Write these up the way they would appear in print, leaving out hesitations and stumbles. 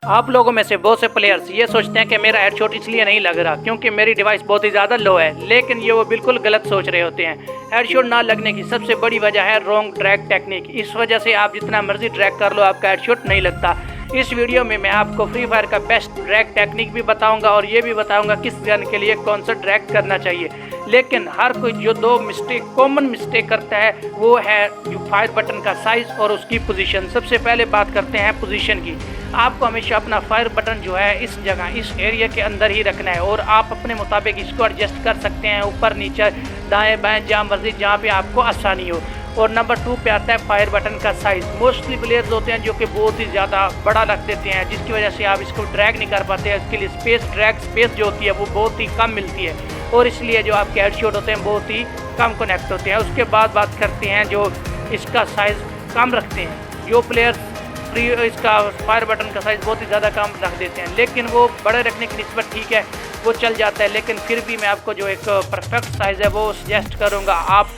आप लोगों में से बहुत से प्लेयर्स ये सोचते हैं कि मेरा हेडशॉट इसलिए नहीं लग रहा क्योंकि मेरी डिवाइस बहुत ही ज़्यादा लो है, लेकिन ये वो बिल्कुल गलत सोच रहे होते हैं। हेडशॉट ना लगने की सबसे बड़ी वजह है रॉन्ग ड्रैग टेक्निक। इस वजह से आप जितना मर्जी ड्रैग कर लो, आपका हेडशॉट नहीं लगता। इस वीडियो में मैं आपको फ्री फायर का बेस्ट ड्रैग टेक्निक भी बताऊंगा और ये भी बताऊंगा किस गन के लिए कौन सा ड्रैग करना चाहिए। लेकिन हर कोई जो दो कॉमन मिस्टेक करता है वो है जो फायर बटन का साइज और उसकी पोजीशन। सबसे पहले बात करते हैं पोजीशन की। आपको हमेशा अपना फायर बटन जो है इस जगह, इस एरिया के अंदर ही रखना है और आप अपने मुताबिक इसको एडजस्ट कर सकते हैं, ऊपर नीचे दाएं बाएं जहाँ मर्जी, जहाँ पे आपको आसानी हो। और नंबर 2 पे आता है फायर बटन का साइज़। मोस्टली प्लेयर्स होते हैं जो कि बहुत ही ज़्यादा बड़ा रख देते हैं, जिसकी वजह से आप इसको ड्रैग नहीं कर पाते हैं। इसके लिए स्पेस जो होती है वो बहुत ही कम मिलती है और इसलिए जो आपके हेडशॉट होते हैं बहुत ही कम कनेक्ट होते हैं। उसके बाद बात करते हैं जो इसका साइज़ कम रखते हैं। जो प्लेयर्स इसका फायर बटन का साइज़ बहुत ही ज़्यादा कम रख देते हैं, लेकिन वो बड़े रखने की निस्बत ठीक है, वो चल जाता है। लेकिन फिर भी मैं आपको जो एक परफेक्ट साइज़ है वो सजेस्ट करूँगा। आप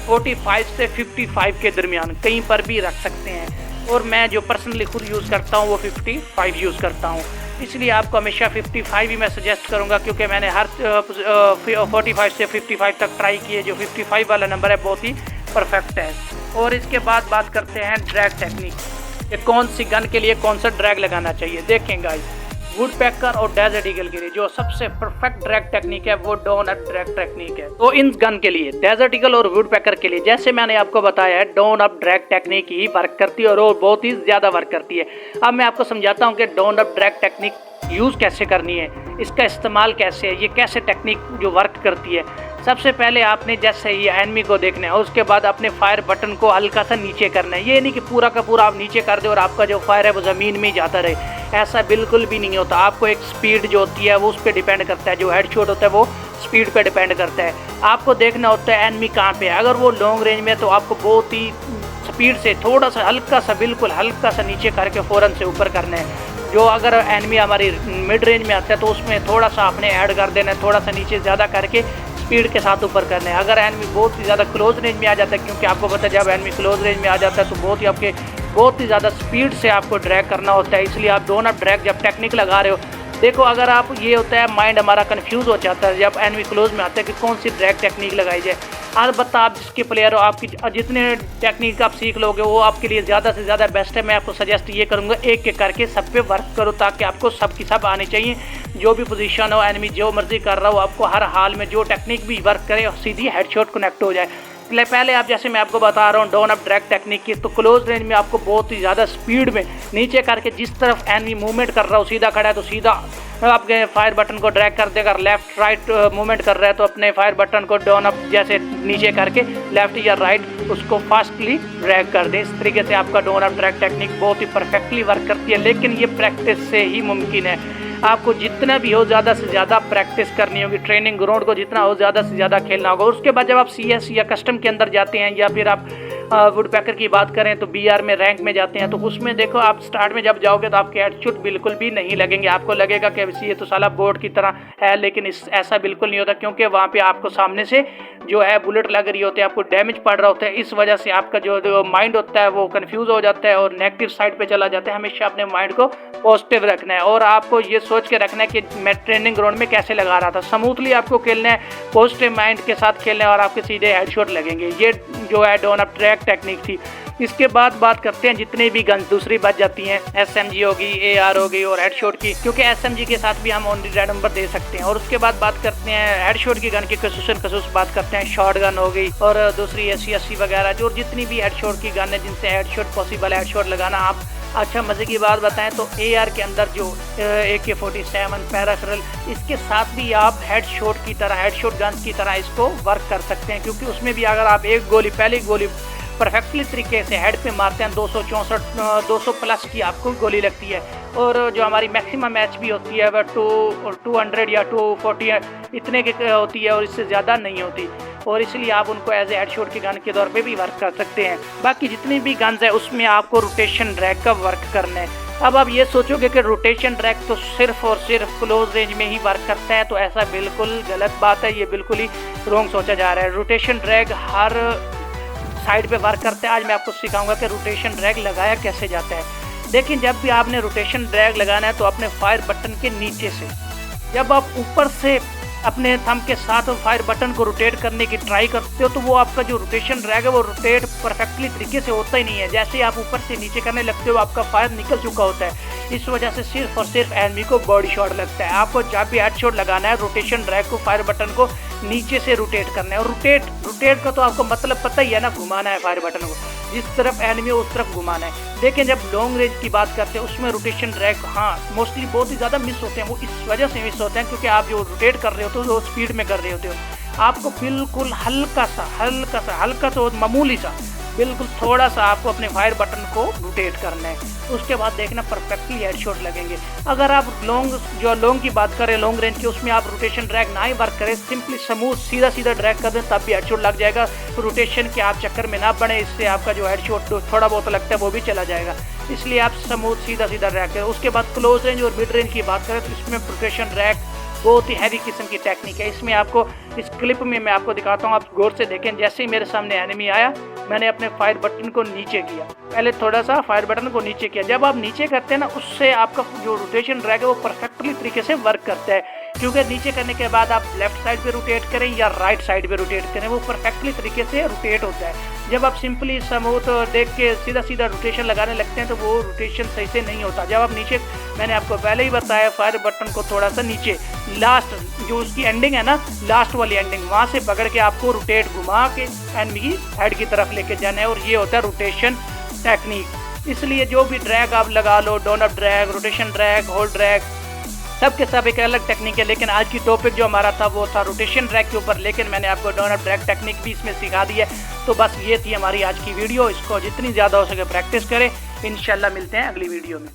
45 से 55 के दरमियान कहीं पर भी रख सकते हैं और मैं जो पर्सनली खुद यूज़ करता हूँ वो 55 यूज़ करता हूँ। इसलिए आपको हमेशा 55 ही मैं सजेस्ट करूँगा क्योंकि मैंने हर 45 से 55 तक ट्राई किए। जो 55 वाला नंबर है बहुत ही परफेक्ट है। और इसके बाद बात करते हैं ड्रैग टेक्निक, ये कौन सी गन के लिए कौन सा ड्रैग लगाना चाहिए। देखें गाइस, वुडपेकर और डेजर्ट ईगल के लिए जो सबसे परफेक्ट ड्रैग टेक्निक है वो डोनट ड्रैग टेक्निक है। तो इन गन के लिए, डेजर्ट ईगल और वुडपेकर के लिए, जैसे मैंने आपको बताया है, डोन अप ड्रैग टेक्निक ही वर्क करती है और वो बहुत ही ज़्यादा वर्क करती है। अब मैं आपको समझाता हूँ कि done up drag technique use कैसे करनी है, इसका इस्तेमाल कैसे है, ये कैसे टेक्निक जो वर्क करती है। सबसे पहले आपने जैसे ये एनिमी को देखना है और उसके बाद अपने फायर बटन को हल्का सा नीचे करना है। ये नहीं कि पूरा का पूरा आप नीचे कर दे और आपका जो फायर है वो ज़मीन में ही जाता रहे, ऐसा बिल्कुल भी नहीं होता। आपको एक स्पीड जो होती है वो उस पर डिपेंड करता है, जो हेडशॉट होता है वो स्पीड पे डिपेंड करता है। आपको देखना होता है एनिमी कहाँ पे है। अगर वो लॉन्ग रेंज में है तो आपको बहुत ही स्पीड से थोड़ा सा हल्का सा, बिल्कुल हल्का सा नीचे करके फ़ौरन से ऊपर करना है। जो अगर एनिमी हमारी मिड रेंज में आता है तो उसमें थोड़ा सा आपने ऐड कर देना है, थोड़ा सा नीचे ज़्यादा करके स्पीड के साथ ऊपर करना है। अगर एनिमी बहुत ही ज़्यादा क्लोज रेंज में आ जाता है, क्योंकि आपको पता है जब एनिमी क्लोज रेंज में आ जाता है तो बहुत ही ज़्यादा स्पीड से आपको ड्रैग करना होता है। इसलिए आप दोनों ड्रैग जब टेक्निक लगा रहे हो, देखो अगर आप ये होता है माइंड हमारा कंफ्यूज हो जाता है जब एनिमी क्लोज में आता है कि कौन सी ड्रैग टेक्निक लगाई जाए। अलबत्ता आप जिसके प्लेयर हो, आपकी जितने टेक्निक आप सीख लोगे वो आपके लिए ज़्यादा से ज़्यादा बेस्ट है। मैं आपको सजेस्ट ये करूँगा एक एक करके सब पे वर्क करो ताकि आपको सब की सब आनी चाहिए। जो भी पोजीशन हो, एनिमी जो मर्जी कर रहा हो, आपको हर हाल में जो टेक्निक भी वर्क करे सीधी हेडशॉट कनेक्ट हो जाए। पहले आप जैसे मैं आपको बता रहा हूँ डोन अप ड्रैग टेक्निक की, तो क्लोज रेंज में आपको बहुत ही ज़्यादा स्पीड में नीचे करके जिस तरफ एनिमी मूवमेंट कर रहा हो, सीधा खड़ा है तो सीधा आपके फायर बटन को ड्रैग कर देगा। लेफ्ट राइट मूवमेंट कर रहा है तो अपने फायर बटन को डोन अप जैसे नीचे करके लेफ्ट या राइट उसको फास्टली ड्रैग कर दें। इस तरीके से आपका डोन अप ड्रैग टेक्निक बहुत ही परफेक्टली वर्क करती है। लेकिन ये प्रैक्टिस से ही मुमकिन है। आपको जितना भी हो ज़्यादा से ज़्यादा प्रैक्टिस करनी होगी, ट्रेनिंग ग्राउंड को जितना हो ज़्यादा से ज़्यादा खेलना होगा। उसके बाद जब आप CS या कस्टम के अंदर जाते हैं या फिर आप वुडपेकर की बात करें तो BR में रैंक में जाते हैं, तो उसमें देखो आप स्टार्ट में जब जाओगे तो आपके हेडशॉट बिल्कुल भी नहीं लगेंगे। आपको लगेगा कि ये तो साला बोर्ड की तरह है, लेकिन ऐसा बिल्कुल नहीं होता क्योंकि वहाँ पे आपको सामने से जो है बुलेट लग रही होती है, आपको डैमेज पड़ रहा होता है। इस वजह से आपका जो माइंड होता है वो कन्फ्यूज़ हो जाता है और नेगेटिव साइड पे चला जाता है। हमेशा अपने माइंड को पॉजिटिव रखना है और आपको ये सोच के रखना है कि मैं ट्रेनिंग ग्राउंड में कैसे लगा रहा था। स्मूथली आपको खेलना है, पॉजिटिव माइंड के साथ खेलना है और आपके सीधे हेडशॉट लगेंगे। ये जो है डोन अप ड्रैग टेक्निक थी। इसके बाद बात करते हैं जितने भी गन्स दूसरी बच जाती हैं, SMG होगी, AR हो गई और हेडशॉट की, क्योंकि SMG के साथ भी हम ऑन रेड नंबर दे सकते हैं। और उसके बाद बात करते हैं हेडशॉट की गन की खसूस बात करते हैं। शॉर्ट गन हो गई और दूसरी AC-80 वगैरह, जो जितनी भी हेडशॉट की गन है जिनसे हेडशॉट पॉसिबल है हेडशॉट लगाना। आप अच्छा मज़े की बात बताएं तो AR के अंदर जो AK-47 पैराफरल, इसके साथ भी आप हेडशॉट की तरह, हेडशॉट गन्स की तरह इसको वर्क कर सकते हैं, क्योंकि उसमें भी अगर आप एक गोली, पहली गोली परफेक्टली तरीके से हेड पे मारते हैं 200 प्लस की आपको गोली लगती है। और जो हमारी मैक्सिमम एच भी होती है वह 200 या 240 इतने की होती है और इससे ज़्यादा नहीं होती। और इसलिए आप उनको एज ए हेडशॉट की गन के तौर पे भी वर्क कर सकते हैं। बाकी जितनी भी गन्स है उसमें आपको रोटेशन ड्रैग का वर्क करना है। अब आप ये सोचोगे कि रोटेशन ड्रैग तो सिर्फ और सिर्फ क्लोज रेंज में ही वर्क करता है, तो ऐसा बिल्कुल गलत बात है। ये बिल्कुल ही रॉन्ग सोचा जा रहा है। रोटेशन ड्रैग हर साइड पे वर्क करते हैं। आज मैं आपको सिखाऊंगा कि रोटेशन ड्रैग लगाया कैसे जाता है। लेकिन जब भी आपने रोटेशन ड्रैग लगाना है तो अपने फायर बटन के नीचे से, जब आप ऊपर से अपने थंब के साथ फायर बटन को रोटेट करने की ट्राई करते हो तो वो आपका जो रोटेशन ड्रैग है वो रोटेट परफेक्टली तरीके से होता ही नहीं है। जैसे ही आप ऊपर से नीचे करने लगते हो आपका फायर निकल चुका होता है। इस वजह से सिर्फ और सिर्फ एनिमी को बॉडी शॉट लगता है। आपको जब भी हेडशॉट लगाना है रोटेशन ड्रैग को, फायर बटन को नीचे से रोटेट करना है। और रोटेट का तो आपको मतलब पता ही है ना, घुमाना है फायर बटन को, जिस तरफ एनिमी उस तरफ घुमाना है। लेकिन जब लॉन्ग रेंज की बात करते हैं उसमें रोटेशन ड्रैग मोस्टली बहुत ही ज़्यादा मिस होते हैं। वो इस वजह से मिस होते हैं क्योंकि आप जो रोटेट कर रहे होते हो वो स्पीड में कर रहे होते हो। आपको बिल्कुल हल्का सा मामूली सा, बिल्कुल थोड़ा सा आपको अपने फायर बटन को रोटेट करना है। उसके बाद देखना परफेक्टली हेडशॉट लगेंगे। अगर आप लॉन्ग की बात करें, लॉन्ग रेंज की, उसमें आप रोटेशन ड्रैग ना ही वर्क करें, सिंपली स्मूथ सीधा ड्रैग कर दें तब भी हेडशॉट लग जाएगा। रोटेशन के आप चक्कर में ना पड़े, इससे आपका जो हेडशॉट थोड़ा बहुत लगता है वो भी चला जाएगा। इसलिए आप स्मूथ सीधा ड्रैग करें। उसके बाद क्लोज रेंज और मिड रेंज की बात करें तो इसमें रोटेशन ड्रैग बहुत ही हैवी किस्म की टेक्निक है। इसमें आपको इस क्लिप में मैं आपको दिखाता हूँ, आप गौर से देखें। जैसे ही मेरे सामने एनिमी आया मैंने अपने फायर बटन को नीचे किया, पहले थोड़ा सा फायर बटन को नीचे किया। जब आप नीचे करते हैं ना उससे आपका जो रोटेशन ड्रैग है वो परफेक्टली तरीके से वर्क करता है। क्योंकि नीचे करने के बाद आप लेफ्ट साइड पे रोटेट करें या राइट साइड पे रोटेट करें वो परफेक्टली तरीके से रोटेट होता है। जब आप सिंपली स्मूथ देख के सीधा रोटेशन लगाने लगते हैं तो वो रोटेशन सही से नहीं होता। जब आप नीचे, मैंने आपको पहले ही बताया, फायर बटन को थोड़ा सा नीचे, लास्ट जो उसकी एंडिंग है ना, लास्ट वाली एंडिंग, वहाँ से पकड़ के आपको रोटेट घुमा के एनिमी की हेड की तरफ लेके जाना है। और ये होता है रोटेशन टेक्निक। इसलिए जो भी ड्रैग आप लगा लो, डोनअप drag, rotation drag, hold drag, सब के सब एक अलग टेक्निक है। लेकिन आज की टॉपिक जो हमारा था वो था रोटेशन ड्रैग के ऊपर, लेकिन मैंने आपको डोनअप ड्रैग टेक्निक भी इसमें सिखा दी है। तो बस ये थी हमारी आज की वीडियो। इसको जितनी ज़्यादा हो सके प्रैक्टिस करें। इंशाल्लाह मिलते हैं अगली वीडियो में।